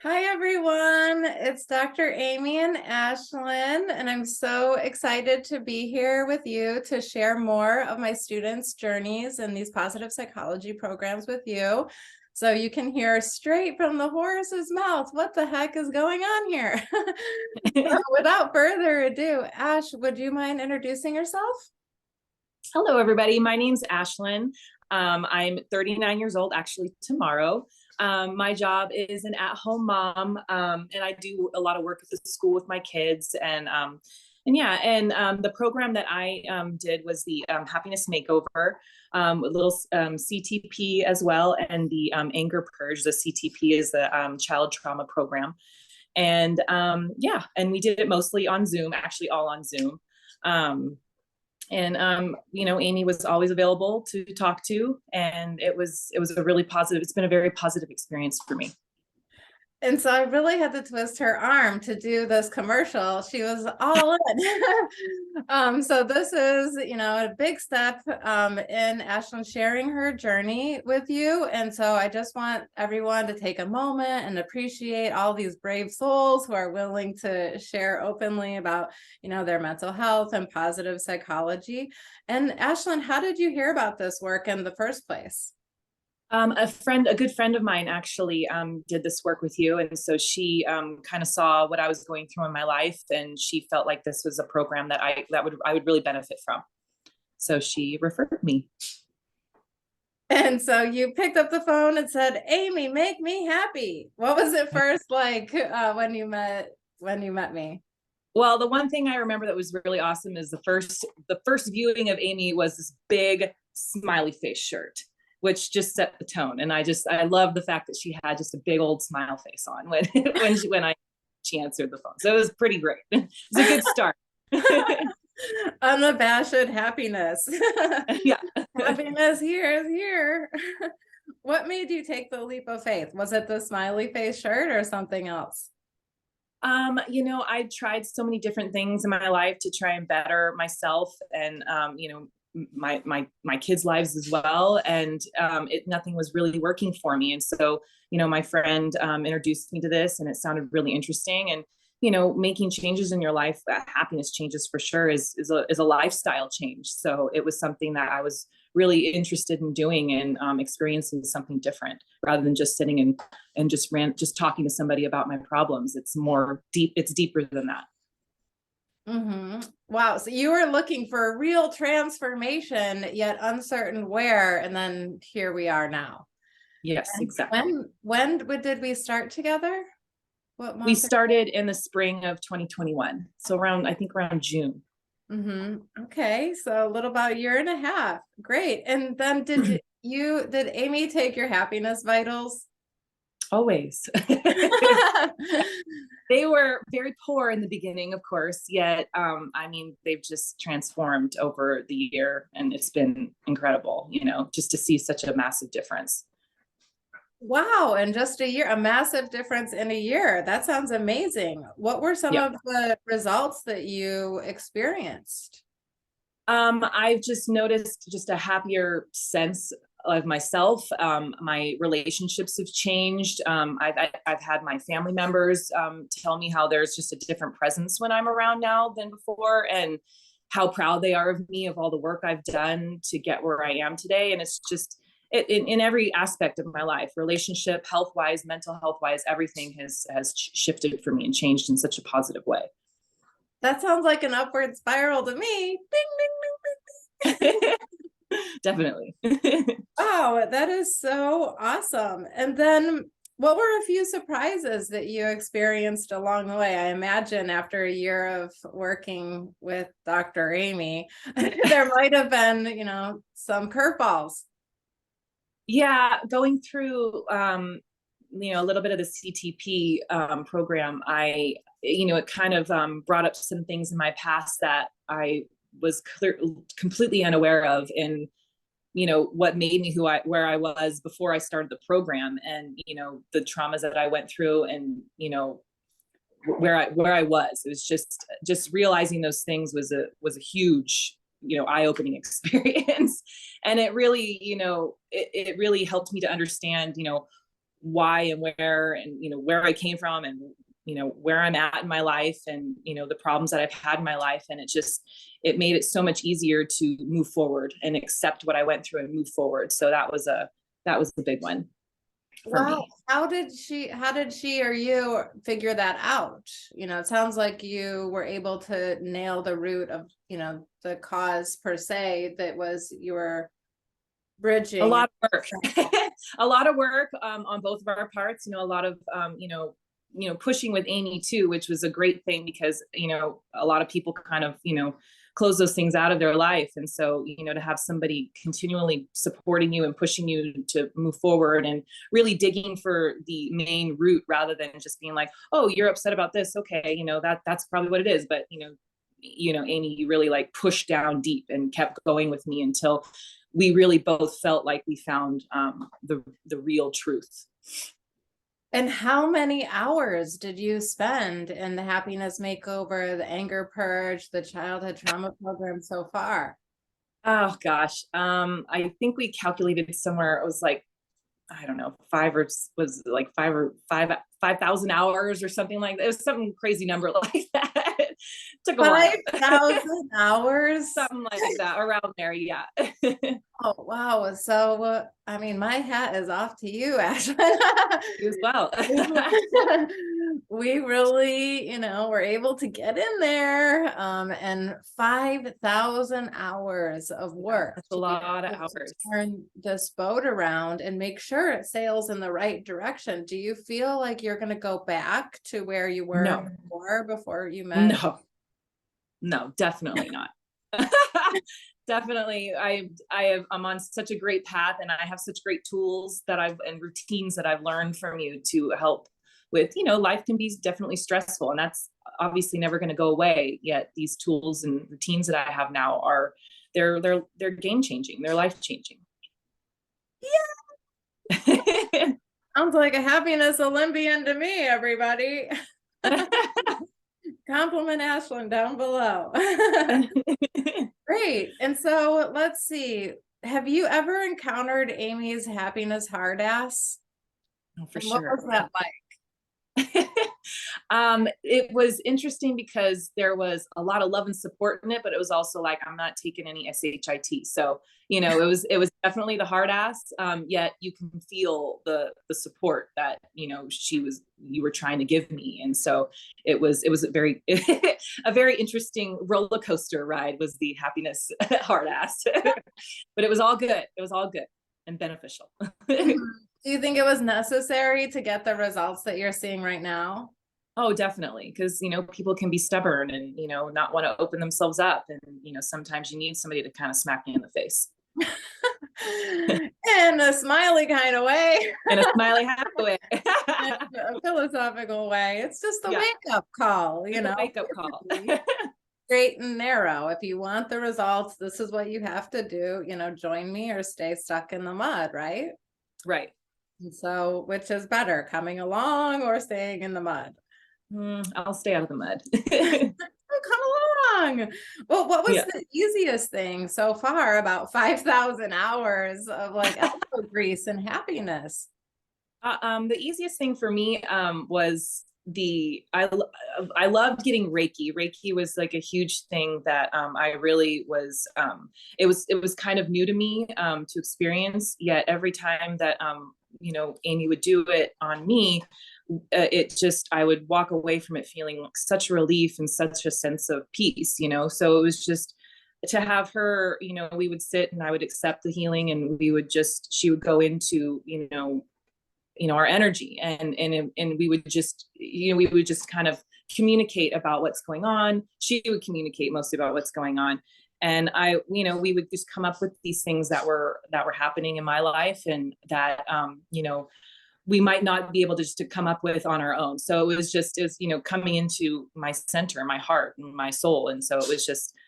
Hi, everyone. It's Dr. Amy and Ashlyn, and I'm so excited to be here with you to share more of my students' journeys in these positive psychology programs with you. So you can hear straight from the horse's mouth what the heck is going on here. So without further ado, Ash, would you mind introducing yourself? Hello, everybody. My name's Ashlyn. I'm 39 years old, actually, tomorrow. My job is an at-home mom, and I do a lot of work at the school with my kids. And the program that I did was the Happiness Makeover, a little CTP as well, and the Anger Purge. The CTP is the Child Trauma Program. And we did it mostly on Zoom, actually all on Zoom. Amy was always available to talk to, and it was a really positive, it's been a very positive experience for me. And so I really had to twist her arm to do this commercial. She was all in. So this is, a big step in Ashlyn sharing her journey with you. And so I just want everyone to take a moment and appreciate all these brave souls who are willing to share openly about, their mental health and positive psychology. And Ashlyn, how did you hear about this work in the first place? A good friend of mine actually did this work with you. And so she kind of saw what I was going through in my life, and she felt like this was a program that I would really benefit from. So she referred me. And so you picked up the phone and said, Amy, make me happy. What was it first like when you met me? Well, the one thing I remember that was really awesome is the first viewing of Amy was this big smiley face shirt, which just set the tone. And I love the fact that she had just a big old smile face on when she answered the phone. So it was pretty great. It was a good start. Unabashed happiness. Yeah. Happiness here is here. What made you take the leap of faith? Was it the smiley face shirt or something else? I tried so many different things in my life to try and better myself and my kids' lives as well, and nothing was really working for me. And so my friend introduced me to this, and it sounded really interesting. And making changes in your life, happiness changes for sure, is a lifestyle change. So it was something that I was really interested in doing, and experiencing something different rather than just sitting and just talking to somebody about my problems. It's deeper than that. Mm-hmm. Wow. So you were looking for a real transformation, yet uncertain where, and then here we are now. Yes, And exactly. when did we start together? What We month? started in the spring of 2021. So I think around June. Mm-hmm. Okay. So a little about a year and a half. Great. And then did Amy take your happiness vitals? Always. They were very poor in the beginning, of course, yet they've just transformed over the year, and it's been incredible, just to see such a massive difference. Wow. And just a year, a massive difference in a year. That sounds amazing. What were some Yeah. of the results that you experienced? I've just noticed just a happier sense of myself. My relationships have changed. I've had my family members tell me how there's just a different presence when I'm around now than before, and how proud they are of me, of all the work I've done to get where I am today. And it's just in every aspect of my life, relationship, health wise, mental health wise, everything has shifted for me and changed in such a positive way. That sounds like an upward spiral to me. Ding, ding, ding, ding. Definitely. Oh, that is so awesome. And then what were a few surprises that you experienced along the way? I imagine after a year of working with Dr. Amy, there might have been, some curveballs. Yeah, going through a little bit of the CTP program, it kind of brought up some things in my past that I was completely unaware of, and what made me where I was before I started the program, and the traumas that I went through, and where I was. It was just realizing those things was a huge eye-opening experience. And it really it really helped me to understand why and where, and, where I came from, and, where I'm at in my life, and, the problems that I've had in my life. And it made it so much easier to move forward and accept what I went through and move forward. So that was a big one for Wow. me. How did she or you figure that out? It sounds like you were able to nail the root of, the cause per se, that was your A bridging. lot of work. A lot of work on both of our parts. A lot of pushing with Amy too, which was a great thing, because a lot of people kind of close those things out of their life. And so to have somebody continually supporting you and pushing you to move forward, and really digging for the main root, rather than just being like, oh, you're upset about this, okay, that's probably what it is. But Amy, you really like pushed down deep and kept going with me until we really both felt like we found the real truth. And how many hours did you spend in the happiness makeover, the anger purge, the childhood trauma program so far? Oh gosh. I think we calculated somewhere, it was like, I don't know, 5,000 hours or something like that. It was some crazy number like that. Took a while. 5,000 hours? Something like that, around there, yeah. Oh, wow. So, I mean, my hat is off to you, Ashlyn. You as well. We really, were able to get in there, and 5,000 hours of work. That's a lot of hours. Turn this boat around and make sure it sails in the right direction. Do you feel like you're going to go back to where you were No. before you met? No, definitely not. Definitely. I'm on such a great path, and I have such great tools and routines that I've learned from you to help with, life can be definitely stressful, and that's obviously never going to go away. Yet these tools and routines that I have now they're game changing. They're life changing. Yeah. Sounds like a happiness Olympian to me, everybody. Compliment Ashlyn down below. Great. And so let's see. Have you ever encountered Amy's happiness hard ass? Oh, for and sure. What was that like? It was interesting because there was a lot of love and support in it, but it was also like, I'm not taking any SHIT. So, it was definitely the hard ass. Yet you can feel the support that, you were trying to give me. And so it was a very, a very interesting roller coaster ride, was the happiness hard ass, but it was all good. It was all good and beneficial. Do you think it was necessary to get the results that you're seeing right now? Oh, definitely. Because, people can be stubborn and, not want to open themselves up. And, sometimes you need somebody to kind of smack you in the face. In a smiley kind of way. In a smiley happy way. A philosophical way. It's just a wake-up call, Wake-up call. Straight and narrow. If you want the results, this is what you have to do. Join me or stay stuck in the mud, right? Right. And so, which is better, coming along or staying in the mud? I'll stay out of the mud. Oh, come along. Well, what was the easiest thing so far about 5,000 hours of like elbow grease and happiness? The easiest thing for me was I loved getting Reiki. Reiki was like a huge thing that I really was. It was kind of new to me to experience. Yet every time that Amy would do it on me, I would walk away from it feeling such relief and such a sense of peace. So it was just to have her. We would sit and I would accept the healing, and she would go into our energy, and we would just kind of communicate about what's going on. She would communicate mostly about what's going on, and we would just come up with these things that were happening in my life, and that we might not be able to come up with on our own. So it was coming into my center, my heart and my soul. And so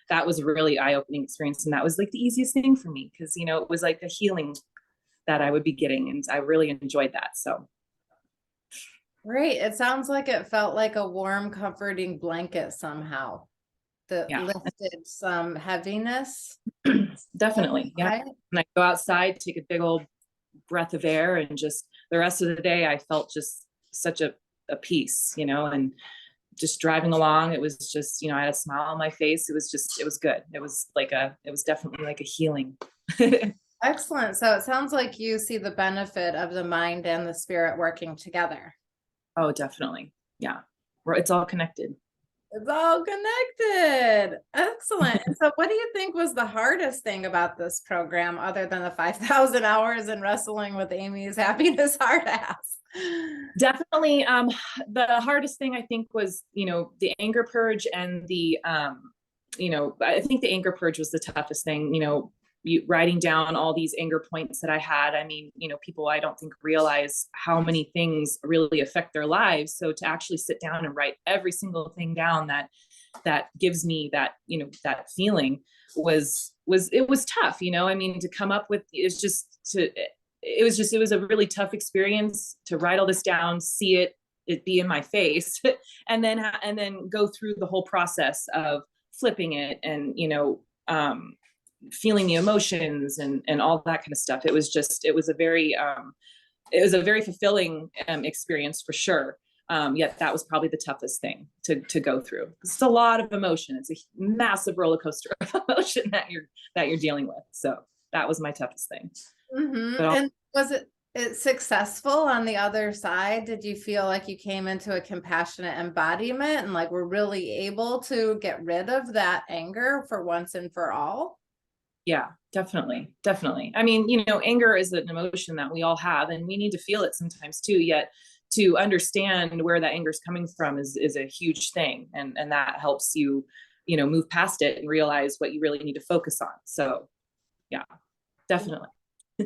that was a really eye-opening experience. And that was like the easiest thing for me, because it was like a healing that I would be getting, and I really enjoyed that. So great. It sounds like it felt like a warm, comforting blanket somehow that lifted some heaviness. Definitely. Yeah. Right? And I go outside, take a big old breath of air, and just the rest of the day I felt just such a peace, and just driving along, it was just, I had a smile on my face. It was good. It was definitely like a healing. Excellent. So it sounds like you see the benefit of the mind and the spirit working together. Oh, definitely. Yeah. It's all connected. It's all connected. Excellent. And so what do you think was the hardest thing about this program other than the 5,000 hours in wrestling with Amy's happiness hard ass? Definitely. The hardest thing I think was, the anger purge and I think the anger purge was the toughest thing, writing down all these anger points that I had. I mean, people I don't think realize how many things really affect their lives. So to actually sit down and write every single thing down that gives me that, that feeling was tough, I mean, to come up with, it was a really tough experience to write all this down, see it be in my face, and then go through the whole process of flipping it and, feeling the emotions and all that kind of stuff. It was a very fulfilling experience for sure. Yet that was probably the toughest thing to go through. It's a lot of emotion. It's a massive roller coaster of emotion that you're dealing with. So that was my toughest thing. Mm-hmm. And was it successful on the other side? Did you feel like you came into a compassionate embodiment and like were really able to get rid of that anger for once and for all? Yeah, definitely. Definitely. I mean, anger is an emotion that we all have, and we need to feel it sometimes too, yet to understand where that anger is coming from is a huge thing. And that helps you, move past it and realize what you really need to focus on. So yeah, definitely.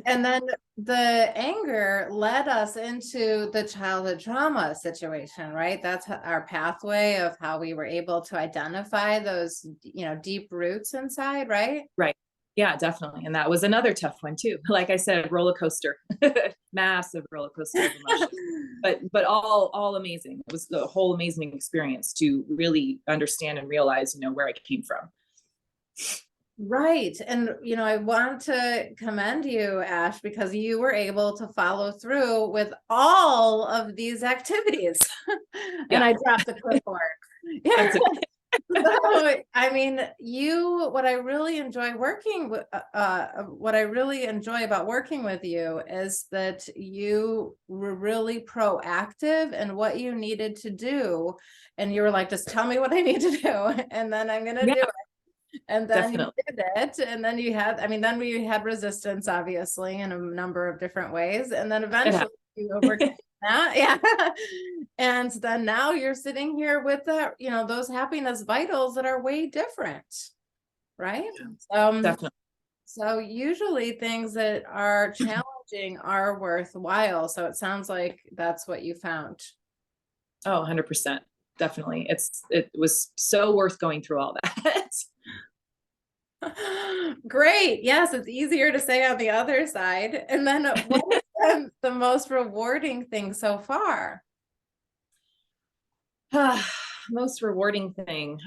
And then the anger led us into the childhood trauma situation, right? That's our pathway of how we were able to identify those, deep roots inside, right? Right. Yeah, definitely. And that was another tough one too. Like I said, roller coaster, massive roller coaster of emotions, but all amazing. It was the whole amazing experience to really understand and realize, where I came from. Right. And, I want to commend you, Ash, because you were able to follow through with all of these activities. And I dropped the clipboard. Yeah. So, I mean, what I really enjoy about working with you is that you were really proactive in what you needed to do. And you were like, just tell me what I need to do. And then I'm going to do it. And then you did it. And then then we had resistance, obviously, in a number of different ways. And then eventually you overcame that. Yeah. And then now you're sitting here with those happiness vitals that are way different. Right. Definitely. So usually things that are challenging are worthwhile. So it sounds like that's what you found. Oh, 100%. Definitely. It was so worth going through all that. Great. Yes, it's easier to say on the other side. And then what has been the most rewarding thing so far? Most rewarding thing.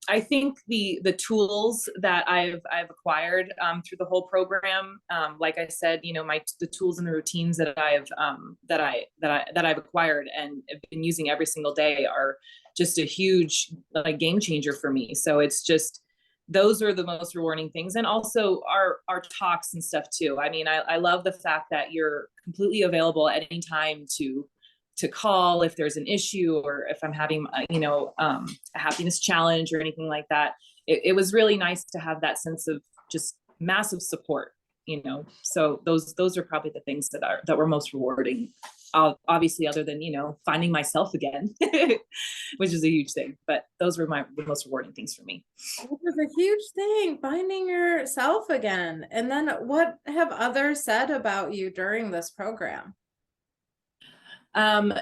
I think the tools that I've acquired through the whole program, like I said, the tools and the routines that I've acquired and have been using every single day are just a huge game changer for me. So it's just, those are the most rewarding things. And also our talks and stuff too. I mean, I love the fact that you're completely available at any time to call if there's an issue, or if I'm having, a happiness challenge or anything like that. It was really nice to have that sense of just massive support, so those are probably the things that were most rewarding. Obviously, other than, finding myself again, which is a huge thing, but those were the most rewarding things for me. It was a huge thing, finding yourself again. And then what have others said about you during this program?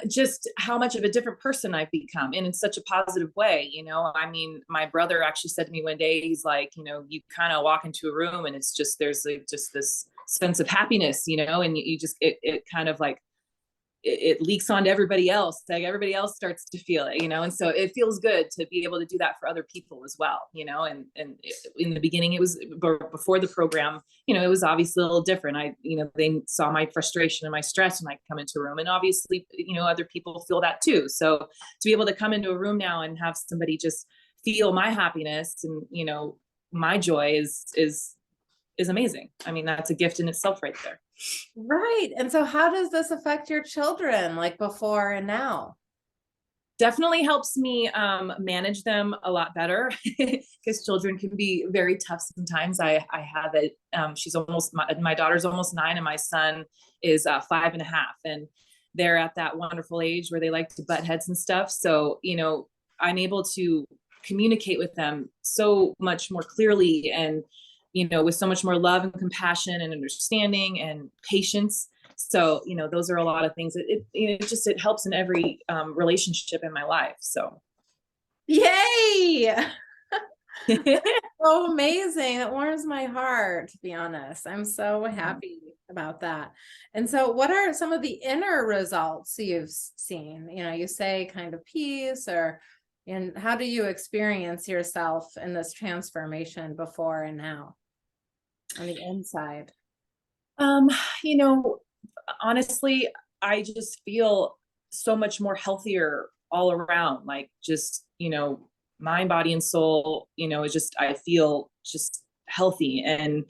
Just how much of a different person I've become, and in such a positive way. I mean, my brother actually said to me one day, he's like, you kind of walk into a room and it's just, there's like just this sense of happiness, and you just, it kind of like, it leaks onto everybody else. Like everybody else starts to feel it, and so it feels good to be able to do that for other people as well, and in the beginning it was before the program, it was obviously a little different. They saw my frustration and my stress when I come into a room, and obviously, other people feel that too. So to be able to come into a room now and have somebody just feel my happiness and, my joy is amazing. I mean, that's a gift in itself right there. Right. And so how does this affect your children, like before and now? Definitely helps me manage them a lot better, because children can be very tough sometimes. I have it. She's my daughter's almost 9 and my son is 5.5, and they're at that wonderful age where they like to butt heads and stuff. So, I'm able to communicate with them so much more clearly and, with so much more love and compassion and understanding and patience. So, those are a lot of things. It helps in every relationship in my life. So, yay! So amazing. It warms my heart, to be honest. I'm so happy about that. And so what are some of the inner results you've seen? You say kind of peace, and how do you experience yourself in this transformation before and now on the inside? Honestly, I just feel so much more healthier all around, like just, mind, body, and soul, I feel just healthy and,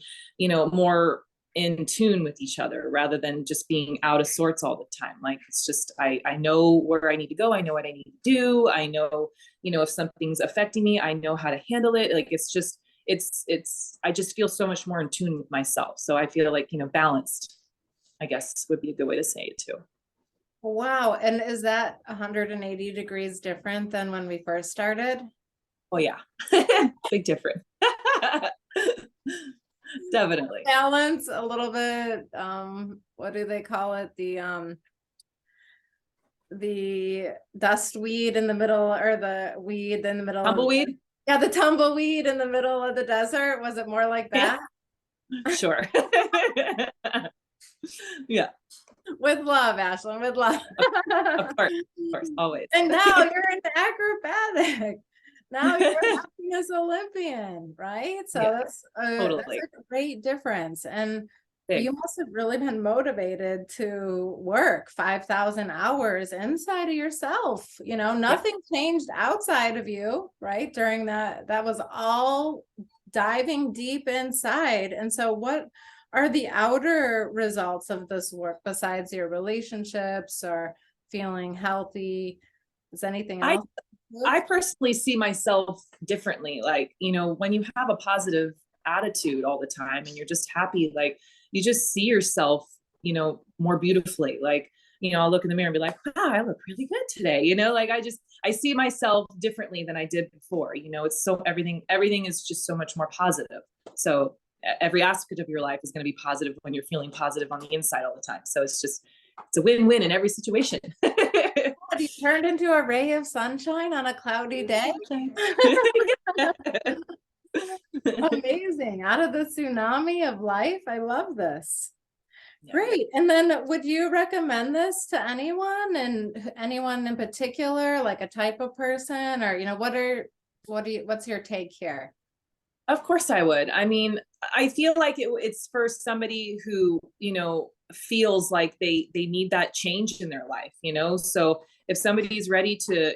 more in tune with each other rather than just being out of sorts all the time. Like, it's just, I know where I need to go. I know what I need to do. I know, if something's affecting me, I know how to handle it. Like, it's just, I just feel so much more in tune with myself. So I feel like, balanced, I guess would be a good way to say it too. Wow. And is that 180 degrees different than when we first started? Oh yeah. Big difference. Definitely. Balance a little bit. What do they call it? The dust weed in the middle, or the weed in the middle. Tumbleweed? Yeah, the tumbleweed in the middle of the desert. Was it more like that? Yeah. Sure. Yeah. With love, Ashlyn, with love. Of course, always. And now you're an acrobatic. Now you're a happiness Olympian, right? So yeah, that's totally. a great difference. And Big. You must have really been motivated to work 5,000 hours inside of yourself. Nothing changed outside of you, right? During that was all diving deep inside. And so what are the outer results of this work besides your relationships or feeling healthy? Is anything else? I personally see myself differently. Like, when you have a positive attitude all the time and you're just happy, like, you just see yourself, more beautifully. Like, I'll look in the mirror and be like, wow, I look really good today. Like I see myself differently than I did before. It's so everything is just so much more positive. So every aspect of your life is going to be positive when you're feeling positive on the inside all the time. So it's a win-win in every situation. You turned into a ray of sunshine on a cloudy day. Amazing. Out of the tsunami of life. I love this. Yeah. Great. And then would you recommend this to anyone, and anyone in particular, like a type of person, or, what's your take here? Of course I would. I mean, I feel like it's for somebody who, feels like they need that change in their life, so if somebody's ready to,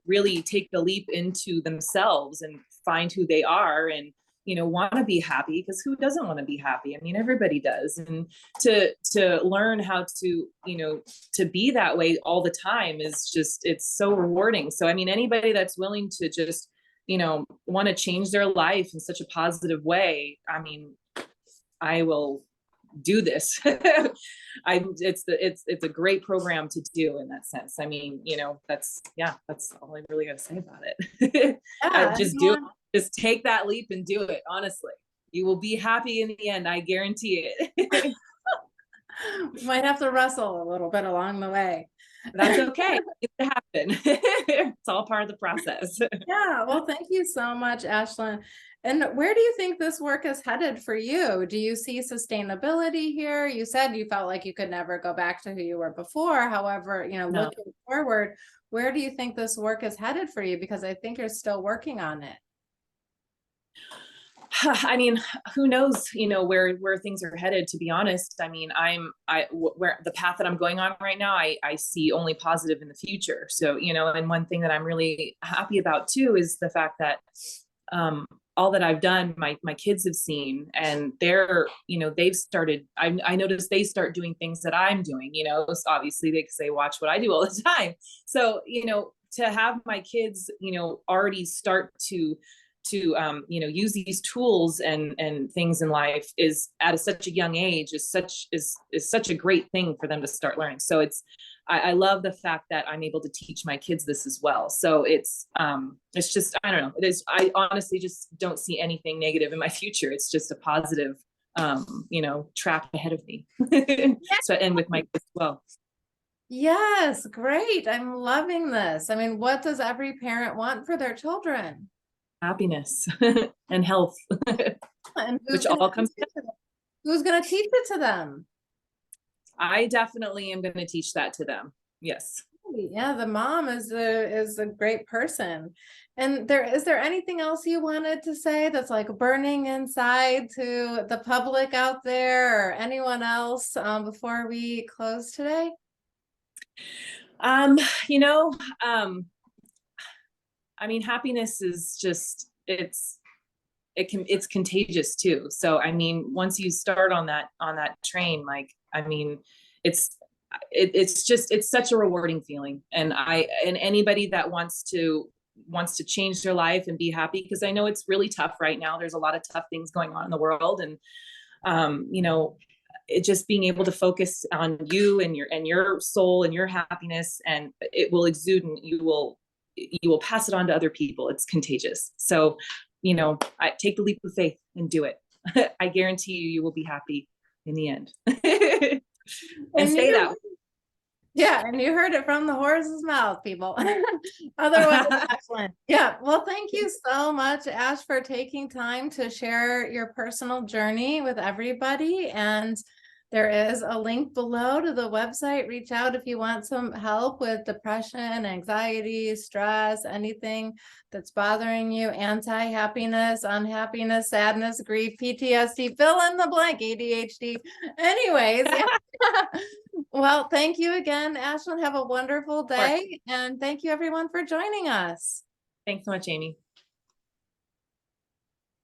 really take the leap into themselves and find who they are and, want to be happy, because who doesn't want to be happy? I mean, everybody does. And to learn how to, to be that way all the time is just, it's so rewarding. So, I mean, anybody that's willing to just, want to change their life in such a positive way, I mean, I will do this. It's a great program to do in that sense. I mean, that's all I really got to say about it. Yeah, just take that leap and do it. Honestly, you will be happy in the end. I guarantee it. We might have to wrestle a little bit along the way. That's okay. It happen. It's all part of the process. Yeah. Well, thank you so much, Ashlyn. And where do you think this work is headed for you? Do you see sustainability here? You said you felt like you could never go back to who you were before. However, No. looking forward, where do you think this work is headed for you? Because I think you're still working on it. I mean, who knows, where things are headed, to be honest. I mean, where the path that I'm going on right now, I see only positive in the future. So, and one thing that I'm really happy about too is the fact that all that I've done, my kids have seen, and they've started, I noticed they start doing things that I'm doing, obviously because they watch what I do all the time. So, to have my kids, already start to use these tools and things in life is at such a young age is such a great thing for them to start learning. So I love the fact that I'm able to teach my kids this as well. So it's just, I don't know, I honestly just don't see anything negative in my future. It's just a positive track ahead of me. So, and with my kids as well. Yes, great. I'm loving this. I mean, what does every parent want for their children? Happiness and health, And which all comes. who's going to teach it to them? I definitely am going to teach that to them. Yes. Yeah, the mom is a great person. And is there anything else you wanted to say that's like burning inside to the public out there or anyone else before we close today? Um, you know, um, I mean, happiness is just, it's contagious too. So, I mean, once you start on that train, like, I mean, it's, it's such a rewarding feeling. And anybody that wants to change their life and be happy, because I know it's really tough right now. There's a lot of tough things going on in the world. And, it just being able to focus on you and your soul and your happiness, and it will exude, and you will pass it on to other people. It's contagious. So, I take the leap of faith and do it. I guarantee you will be happy in the end. And stay that way. Yeah, and you heard it from the horse's mouth, people. Otherwise, excellent. Yeah, well, thank you so much, Ash, for taking time to share your personal journey with everybody. And there is a link below to the website. Reach out if you want some help with depression, anxiety, stress, anything that's bothering you, anti-happiness, unhappiness, sadness, grief, PTSD, fill in the blank, ADHD. Anyways, yeah. Well, thank you again, Ashlyn. Have a wonderful day. And thank you everyone for joining us. Thanks so much, Amy.